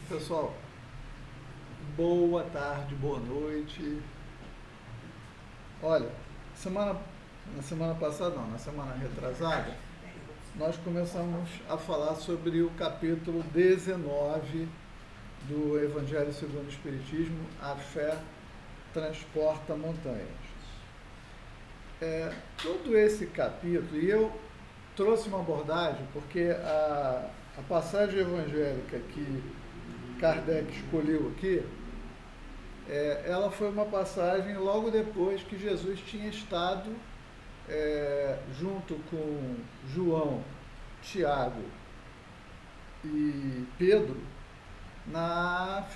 Pessoal, boa tarde, boa noite. Olha, na semana passada, não, na semana retrasada, nós começamos a falar sobre o capítulo 19 do Evangelho segundo o Espiritismo, A Fé Transporta Montanhas. Todo esse capítulo, e eu trouxe uma abordagem, porque a passagem evangélica que Kardec escolheu aqui, ela foi uma passagem logo depois que Jesus tinha estado junto com João, Tiago e Pedro na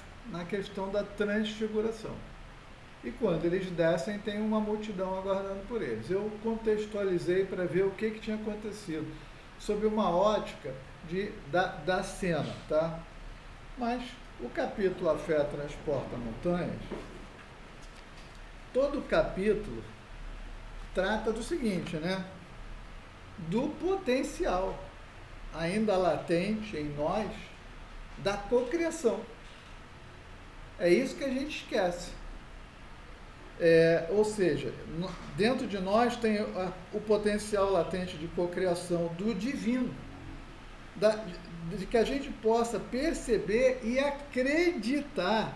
questão da transfiguração. E quando eles descem, tem uma multidão aguardando por eles. Eu contextualizei para ver o que tinha acontecido, sob uma ótica da cena, tá? Mas o capítulo A Fé Transporta Montanhas, todo o capítulo trata do seguinte, né? Do potencial ainda latente em nós da cocriação. É isso que a gente esquece. Ou seja, dentro de nós tem o potencial latente de cocriação do divino, de que a gente possa perceber e acreditar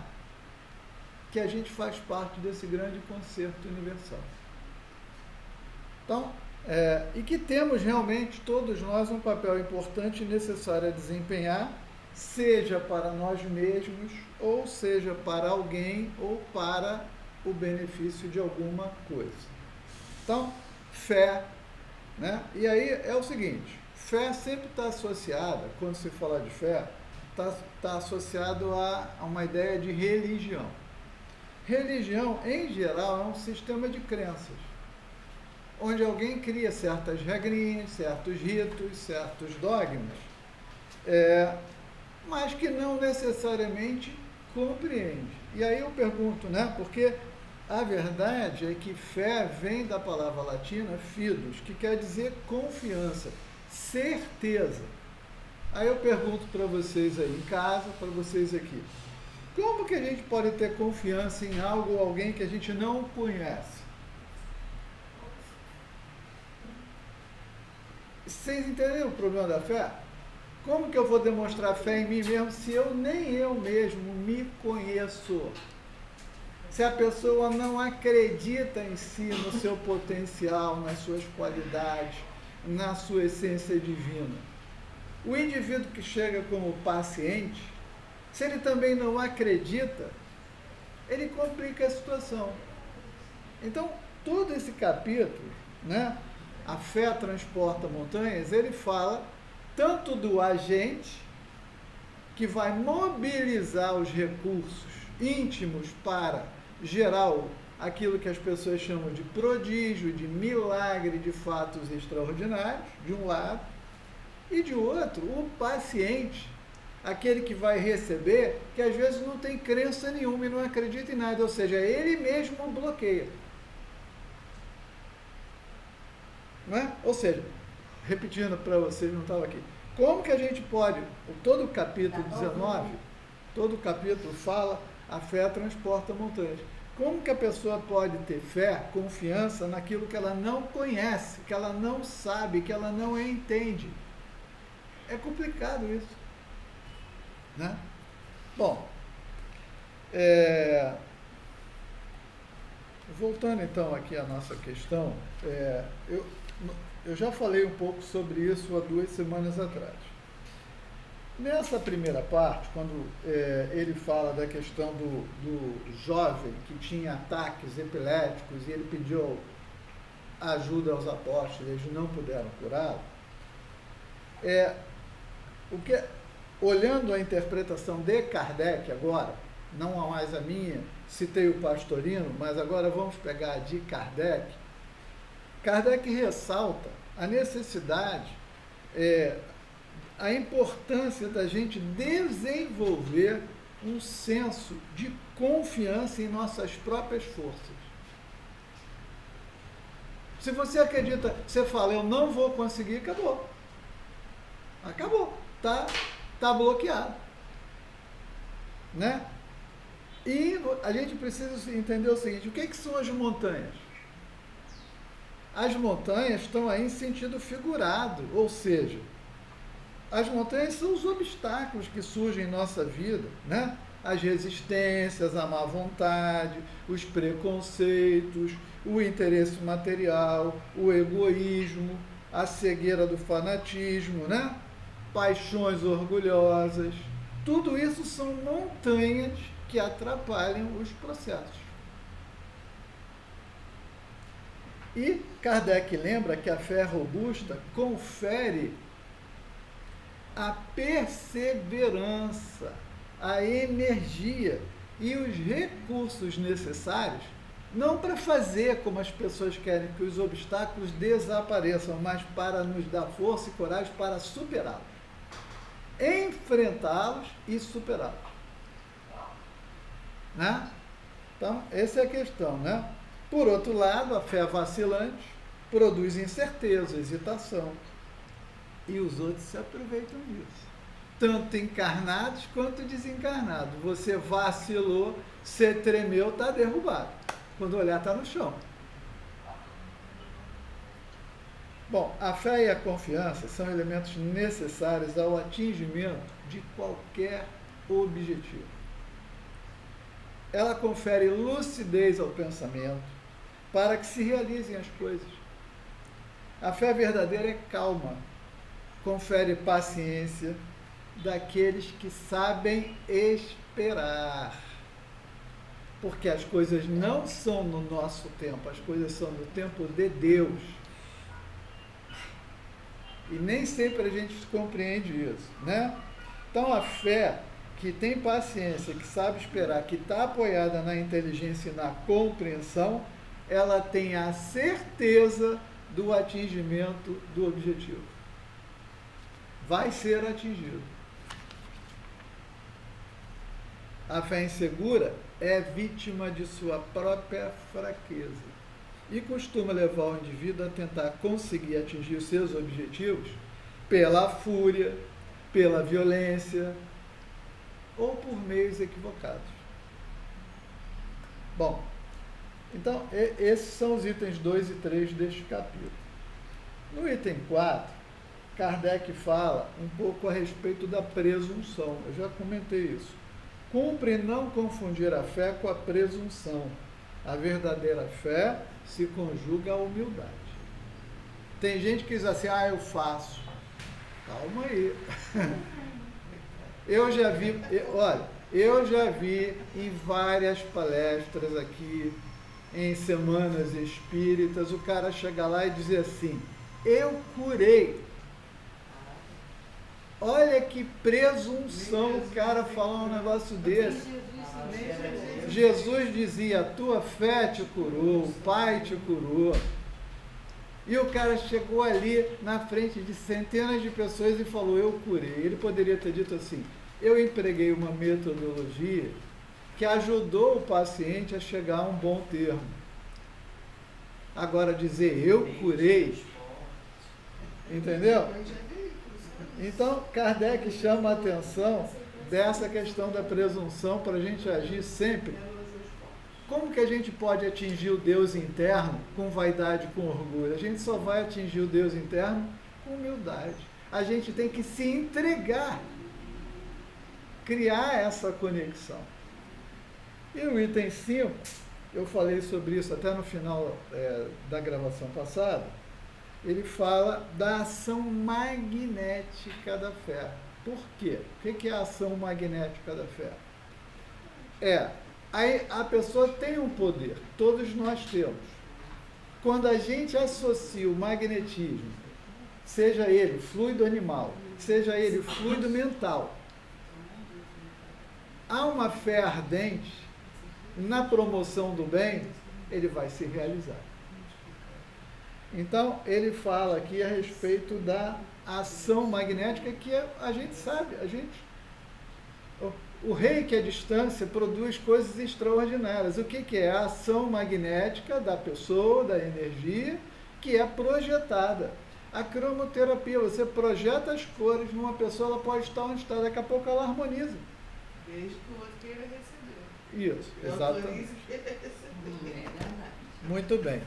que a gente faz parte desse grande concerto universal. Então, e que temos realmente, todos nós, um papel importante e necessário a desempenhar, seja para nós mesmos, ou seja para alguém, ou para o benefício de alguma coisa. Então, fé, né? E aí é o seguinte, fé sempre está associada, quando se fala de fé, está associado a uma ideia de religião. Religião, em geral, é um sistema de crenças, onde alguém cria certas regrinhas, certos ritos, certos dogmas, mas que não necessariamente compreende. E aí eu pergunto, né? Porque a verdade é que fé vem da palavra latina fides, que quer dizer confiança, certeza. Aí eu pergunto para vocês aí em casa, para vocês aqui, como que a gente pode ter confiança em algo ou alguém que a gente não conhece? Vocês entendem o problema da fé? Como que eu vou demonstrar fé em mim mesmo se nem eu mesmo me conheço? Se a pessoa não acredita em si, no seu potencial, nas suas qualidades, na sua essência divina. O indivíduo que chega como paciente, se ele também não acredita, ele complica a situação. Então, todo esse capítulo, né, A Fé Transporta Montanhas, ele fala tanto do agente, que vai mobilizar os recursos íntimos para gerar aquilo que as pessoas chamam de prodígio, de milagre, de fatos extraordinários, de um lado, e de outro, o paciente, aquele que vai receber, que às vezes não tem crença nenhuma e não acredita em nada, ou seja, ele mesmo bloqueia. Não é? Ou seja, repetindo para vocês, não estava aqui, como que a gente pode, todo o capítulo 19, todo o capítulo fala, a fé transporta montanhas. Como que a pessoa pode ter fé, confiança naquilo que ela não conhece, que ela não sabe, que ela não entende? É complicado isso, né? Bom, voltando então aqui à nossa questão, eu já falei um pouco sobre isso há 2 semanas atrás. Nessa primeira parte, quando ele fala da questão do jovem que tinha ataques epiléticos e ele pediu ajuda aos apóstolos, eles não puderam curá-lo, olhando a interpretação de Kardec agora, não mais a minha, citei o Pastorino, mas agora vamos pegar a de Kardec. Kardec ressalta a necessidade, a importância da gente desenvolver um senso de confiança em nossas próprias forças. Se você acredita, você fala, eu não vou conseguir, acabou. Acabou. Tá bloqueado. né? E a gente precisa entender o seguinte, o que são as montanhas? As montanhas estão aí em sentido figurado, ou seja, as montanhas são os obstáculos que surgem em nossa vida, né? As resistências, a má vontade, os preconceitos, o interesse material, o egoísmo, a cegueira do fanatismo, né? Paixões orgulhosas. Tudo isso são montanhas que atrapalham os processos. E Kardec lembra que a fé robusta confere a perseverança, a energia e os recursos necessários, não para fazer como as pessoas querem que os obstáculos desapareçam, mas para nos dar força e coragem para superá-los, enfrentá-los e superá-los. Né? Então, essa é a questão, né? Por outro lado, a fé vacilante produz incerteza, hesitação. E os outros se aproveitam disso. Tanto encarnados quanto desencarnados. Você vacilou, você tremeu, está derrubado. Quando olhar, está no chão. Bom, a fé e a confiança são elementos necessários ao atingimento de qualquer objetivo. Ela confere lucidez ao pensamento para que se realizem as coisas. A fé verdadeira é calma, confere paciência daqueles que sabem esperar. Porque as coisas não são no nosso tempo, as coisas são no tempo de Deus. E nem sempre a gente compreende isso, né? Então a fé que tem paciência, que sabe esperar, que está apoiada na inteligência e na compreensão, ela tem a certeza do atingimento do objetivo. Vai ser atingido. A fé insegura é vítima de sua própria fraqueza e costuma levar o indivíduo a tentar conseguir atingir os seus objetivos pela fúria, pela violência ou por meios equivocados. Bom, então esses são os itens 2 e 3 deste capítulo. No item 4, Kardec fala um pouco a respeito da presunção. Eu já comentei isso. Cumpre não confundir a fé com a presunção. A verdadeira fé se conjuga à humildade. Tem gente que diz assim, eu faço. Calma aí. Eu já vi em várias palestras aqui, em semanas espíritas, o cara chegar lá e dizer assim, eu curei. Olha que presunção o cara falar um negócio desse. Jesus dizia, a tua fé te curou, o Pai te curou. E o cara chegou ali na frente de centenas de pessoas e falou, eu curei. Ele poderia ter dito assim, eu empreguei uma metodologia que ajudou o paciente a chegar a um bom termo. Agora dizer, eu curei, entendeu? Então, Kardec chama a atenção dessa questão da presunção para a gente agir sempre. Como que a gente pode atingir o Deus interno com vaidade, com orgulho? A gente só vai atingir o Deus interno com humildade. A gente tem que se entregar, criar essa conexão. E o item 5, eu falei sobre isso até no final da gravação passada, ele fala da ação magnética da fé. Por quê? O que é a ação magnética da fé? Aí a pessoa tem um poder, todos nós temos. Quando a gente associa o magnetismo, seja ele fluido animal, seja ele fluido mental, há uma fé ardente na promoção do bem, ele vai se realizar. Então, ele fala aqui a respeito da ação magnética que a gente sabe, o reiki à distância produz coisas extraordinárias. O que é? A ação magnética da pessoa, da energia, que é projetada. A cromoterapia, você projeta as cores numa pessoa, ela pode estar onde está, daqui a pouco ela harmoniza. Desde que o outro queira receber. Isso, exatamente. Muito bem.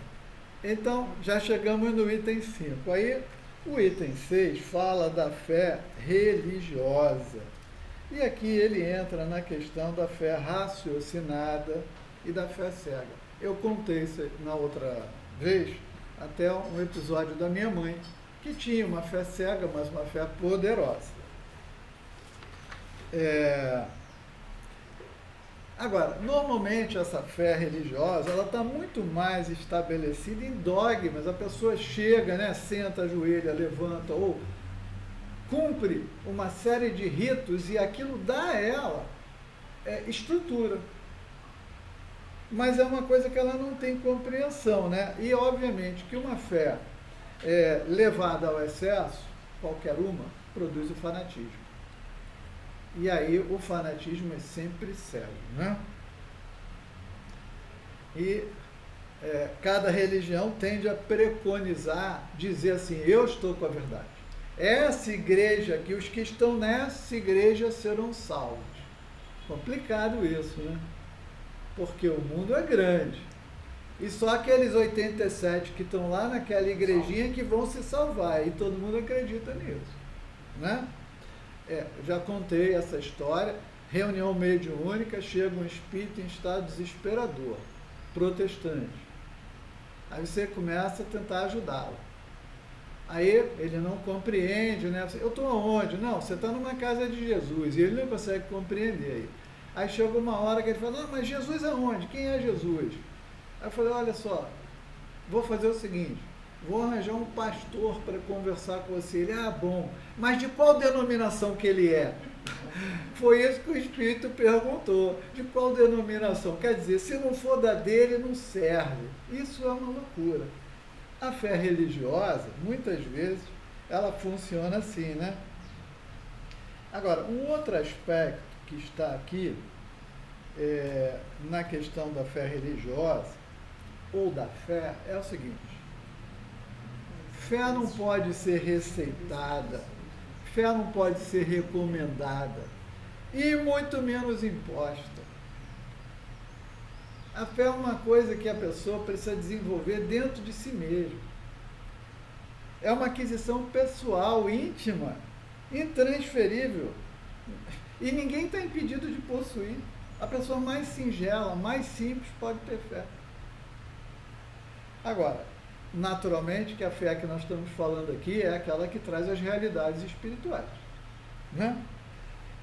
Então, já chegamos no item 5. Aí, o item 6 fala da fé religiosa. E aqui ele entra na questão da fé raciocinada e da fé cega. Eu contei isso na outra vez, até um episódio da minha mãe, que tinha uma fé cega, mas uma fé poderosa. Agora, normalmente essa fé religiosa, ela está muito mais estabelecida em dogmas. A pessoa chega, né, senta, ajoelha, levanta, ou cumpre uma série de ritos e aquilo dá a ela estrutura. Mas é uma coisa que ela não tem compreensão, né? E, obviamente, que uma fé levada ao excesso, qualquer uma, produz o fanatismo. E aí o fanatismo é sempre cego, né? E cada religião tende a preconizar, dizer assim, eu estou com a verdade. Essa igreja aqui, os que estão nessa igreja serão salvos. Complicado isso, né? Porque o mundo é grande. E só aqueles 87 que estão lá naquela igrejinha que vão se salvar. E todo mundo acredita nisso, né? Já contei essa história, reunião mediúnica, chega um espírito em estado desesperador, protestante. Aí você começa a tentar ajudá-lo. Aí ele não compreende, né? Eu estou aonde? Não, você está numa casa de Jesus, e ele não consegue compreender. Aí chega uma hora que ele fala, não, mas Jesus aonde? Quem é Jesus? Aí eu falei, olha só, vou fazer o seguinte, vou arranjar um pastor para conversar com você. Ele, bom, mas de qual denominação que ele é? Foi isso que o Espírito perguntou, de qual denominação? Quer dizer, se não for da dele, não serve. Isso é uma loucura. A fé religiosa, muitas vezes, ela funciona assim, né? Agora, um outro aspecto que está aqui, na questão da fé religiosa, ou da fé, é o seguinte, fé não pode ser receitada, fé não pode ser recomendada, e muito menos imposta. A fé é uma coisa que a pessoa precisa desenvolver dentro de si mesmo. É uma aquisição pessoal, íntima, intransferível. E ninguém está impedido de possuir. A pessoa mais singela, mais simples pode ter fé. Agora, naturalmente que a fé que nós estamos falando aqui é aquela que traz as realidades espirituais, né?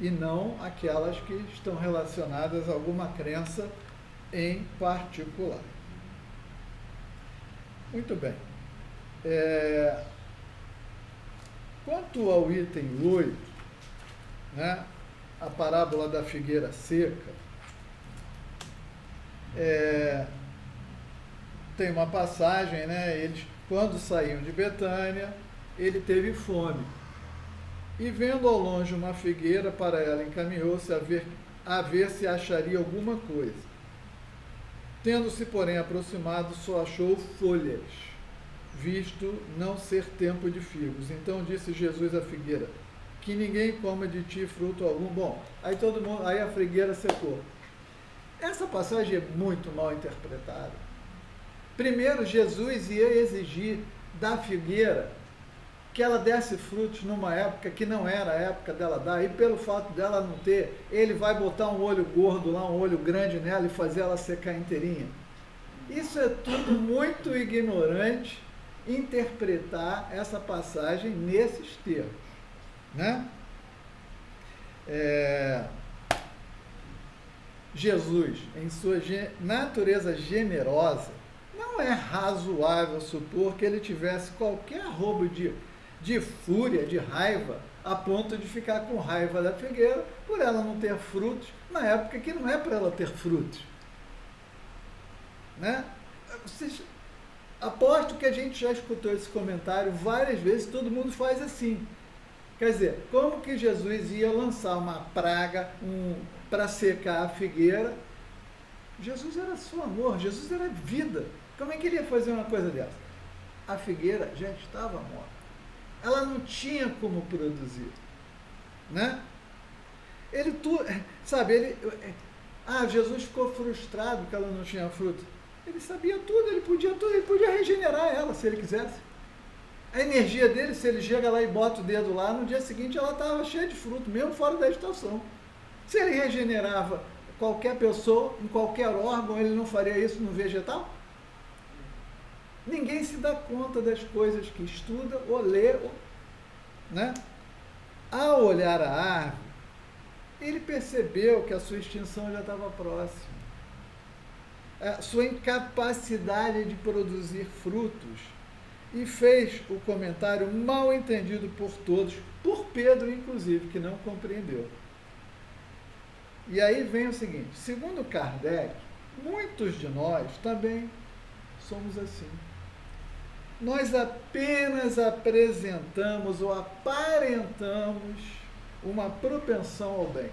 E não aquelas que estão relacionadas a alguma crença em particular. Muito bem. Quanto ao item 8, né, a parábola da figueira seca, tem uma passagem, né, eles, quando saíam de Betânia, ele teve fome. E vendo ao longe uma figueira, para ela encaminhou-se a ver se acharia alguma coisa. Tendo-se, porém, aproximado, só achou folhas, visto não ser tempo de figos. Então disse Jesus à figueira, que ninguém coma de ti fruto algum. Bom, aí a figueira secou. Essa passagem é muito mal interpretada. Primeiro, Jesus ia exigir da figueira que ela desse frutos numa época que não era a época dela dar, e pelo fato dela não ter, ele vai botar um olho gordo lá, um olho grande nela e fazer ela secar inteirinha. Isso é tudo muito ignorante, interpretar essa passagem nesses termos, né? Jesus, em sua natureza generosa, não é razoável supor que ele tivesse qualquer arrobo de fúria, de raiva, a ponto de ficar com raiva da figueira por ela não ter frutos, na época que não é para ela ter frutos. Né? Aposto que a gente já escutou esse comentário várias vezes, todo mundo faz assim. Quer dizer, como que Jesus ia lançar uma praga para secar a figueira? Jesus era só amor, Jesus era vida. Como é que ele ia fazer uma coisa dessa? A figueira já estava morta. Ela não tinha como produzir, né? Jesus ficou frustrado que ela não tinha fruto. Ele sabia tudo, ele podia regenerar ela se ele quisesse. A energia dele, se ele chega lá e bota o dedo lá, no dia seguinte ela estava cheia de fruto, mesmo fora da estação. Se ele regenerava qualquer pessoa, em qualquer órgão, ele não faria isso no vegetal? Ninguém se dá conta das coisas que estuda ou lê, né? Ao olhar a árvore, ele percebeu que a sua extinção já estava próxima. A sua incapacidade de produzir frutos, e fez o comentário mal entendido por todos, por Pedro inclusive, que não compreendeu. E aí vem o seguinte, segundo Kardec, muitos de nós também somos assim. Nós apenas apresentamos ou aparentamos uma propensão ao bem,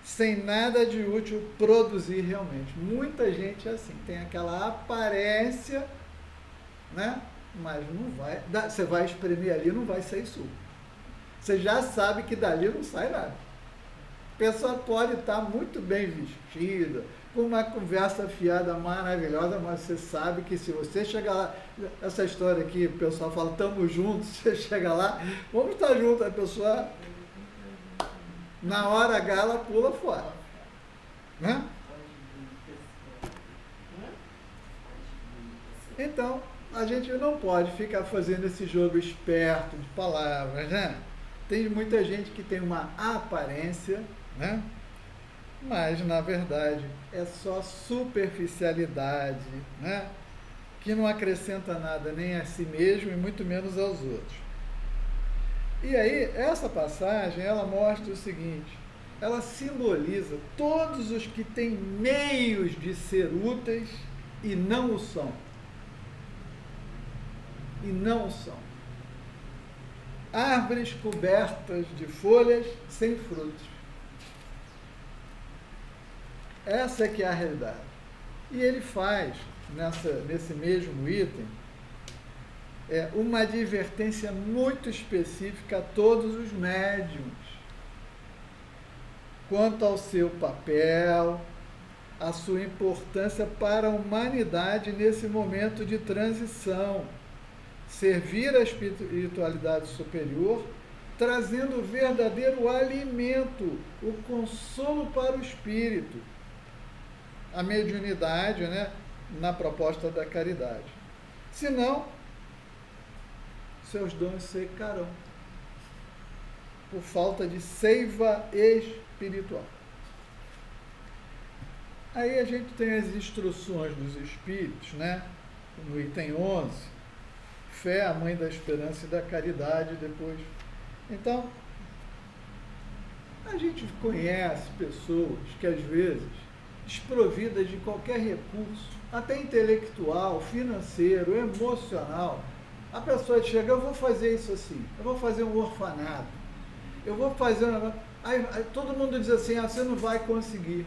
sem nada de útil produzir realmente. Muita gente é assim, tem aquela aparência, né? Mas não vai, você vai espremer ali, não vai sair suco. Você já sabe que dali não sai nada. A pessoa pode estar muito bem vestida, com uma conversa fiada maravilhosa, mas você sabe que se você chegar lá, essa história aqui, o pessoal fala, estamos juntos, você chega lá, vamos estar juntos, a pessoa, na hora H, ela pula fora. Né? Então, a gente não pode ficar fazendo esse jogo esperto de palavras, né? Tem muita gente que tem uma aparência, né? Mas, na verdade, é só superficialidade, né? Que não acrescenta nada nem a si mesmo e muito menos aos outros. E aí, essa passagem, ela mostra o seguinte, ela simboliza todos os que têm meios de ser úteis e não o são. E não o são. Árvores cobertas de folhas sem frutos. Essa é que é a realidade. E ele faz, nesse mesmo item, uma advertência muito específica a todos os médiuns, quanto ao seu papel, a sua importância para a humanidade nesse momento de transição, servir a espiritualidade superior, trazendo o verdadeiro alimento, o consolo para o espírito, a mediunidade, né, na proposta da caridade. Senão, seus dons secarão por falta de seiva espiritual. Aí a gente tem as instruções dos espíritos, né, no item 11, fé, a mãe da esperança e da caridade, depois. Então, a gente conhece pessoas que às vezes, desprovidas de qualquer recurso, até intelectual, financeiro, emocional, a pessoa chega, eu vou fazer isso assim, eu vou fazer um orfanato, eu vou fazer um negócio, aí todo mundo diz assim, você não vai conseguir.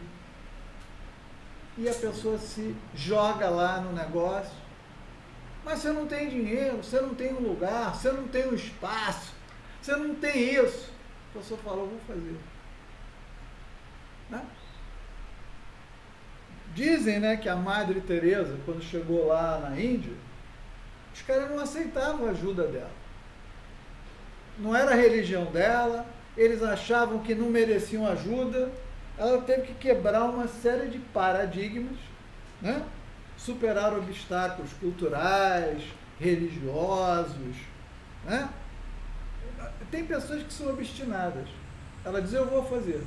E a pessoa se joga lá no negócio, mas você não tem dinheiro, você não tem um lugar, você não tem um espaço, você não tem isso. A pessoa fala, eu vou fazer. Né? Dizem, né, que a Madre Teresa, quando chegou lá na Índia, os caras não aceitavam a ajuda dela. Não era a religião dela, eles achavam que não mereciam ajuda, ela teve que quebrar uma série de paradigmas, né? Superar obstáculos culturais, religiosos, né? Tem pessoas que são obstinadas. Ela diz, eu vou fazer.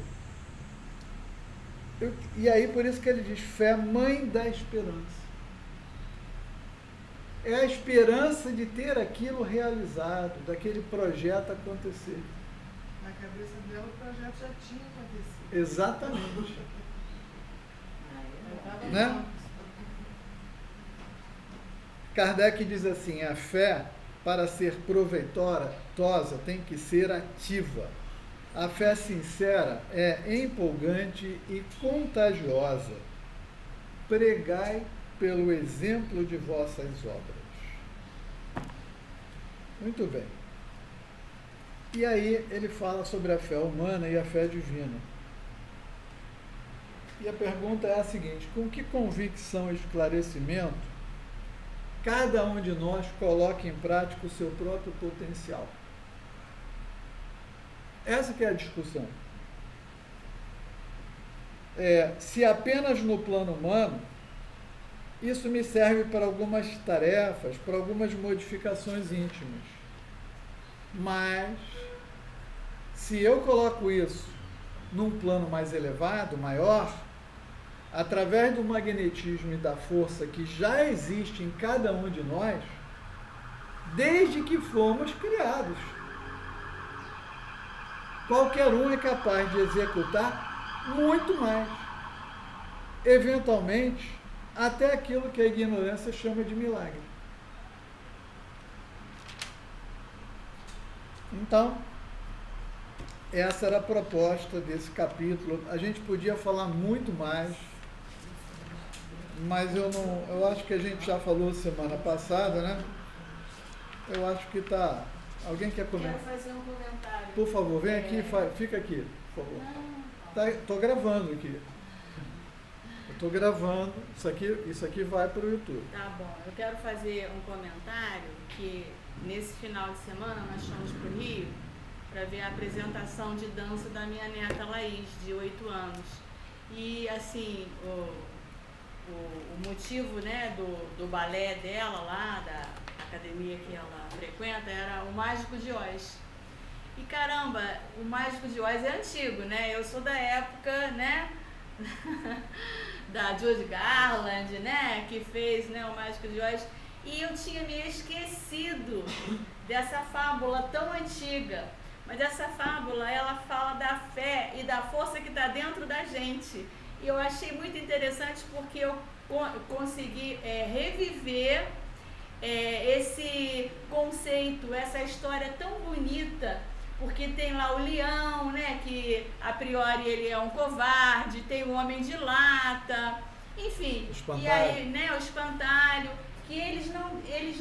E aí, por isso que ele diz, fé, mãe da esperança. É a esperança de ter aquilo realizado, daquele projeto acontecer. Na cabeça dela, o projeto já tinha acontecido. Exatamente. Né? Kardec diz assim, a fé, para ser proveitosa, tem que ser ativa. A fé sincera é empolgante e contagiosa. Pregai pelo exemplo de vossas obras. Muito bem. E aí ele fala sobre a fé humana e a fé divina. E a pergunta é a seguinte: com que convicção e esclarecimento cada um de nós coloca em prática o seu próprio potencial? Essa que é a discussão. Se apenas no plano humano, isso me serve para algumas tarefas, para algumas modificações íntimas. Mas, se eu coloco isso num plano mais elevado, maior, através do magnetismo e da força que já existe em cada um de nós, desde que fomos criados, qualquer um é capaz de executar muito mais. Eventualmente, até aquilo que a ignorância chama de milagre. Então, essa era a proposta desse capítulo. A gente podia falar muito mais, mas eu acho que a gente já falou semana passada, né? Eu acho que está... Alguém quer comentar? Quero fazer um comentário. Por favor, vem aqui, fica aqui, por favor. Estou gravando aqui. Estou gravando, isso aqui vai para o YouTube. Tá bom, eu quero fazer um comentário que nesse final de semana nós fomos para o Rio para ver a apresentação de dança da minha neta Laís, de 8 anos. E assim, o motivo, né, do balé dela lá, da academia que ela frequenta, era o Mágico de Oz. E caramba, o Mágico de Oz é antigo, né? Eu sou da época, né, da Judy Garland, né, que fez, né, o Mágico de Oz, e eu tinha me esquecido dessa fábula tão antiga. Mas essa fábula, ela fala da fé e da força que está dentro da gente. E eu achei muito interessante porque eu consegui reviver esse conceito, essa história tão bonita, porque tem lá o leão, né, que a priori ele é um covarde, tem o homem de lata, enfim, e aí, né, o espantalho, que eles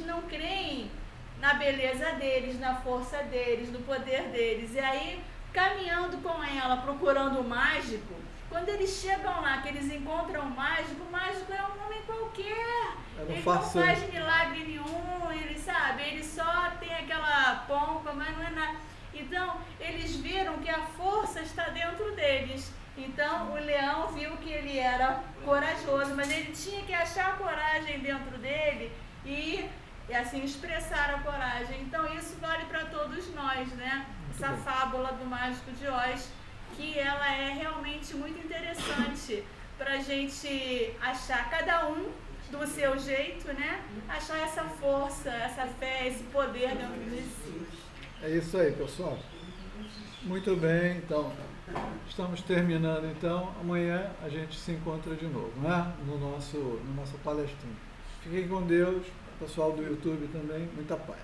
não creem na beleza deles, na força deles, no poder deles. E aí, caminhando com ela, procurando o mágico, quando eles chegam lá, que eles encontram o mágico é um homem qualquer. Ele não faz milagre nenhum, ele só tem aquela pompa, mas não é nada. Então, eles viram que a força está dentro deles. Então, o leão viu que ele era corajoso, mas ele tinha que achar a coragem dentro dele e assim, expressar a coragem. Então, isso vale para todos nós, né? Essa fábula do Mágico de Oz, que ela é realmente muito interessante para a gente achar, cada um do seu jeito, né? Achar essa força, essa fé, esse poder dentro de si. É isso aí, pessoal. Muito bem, então, estamos terminando, então, amanhã a gente se encontra de novo, né? No nossa palestrinha. Fiquem com Deus, pessoal do YouTube também, muita paz.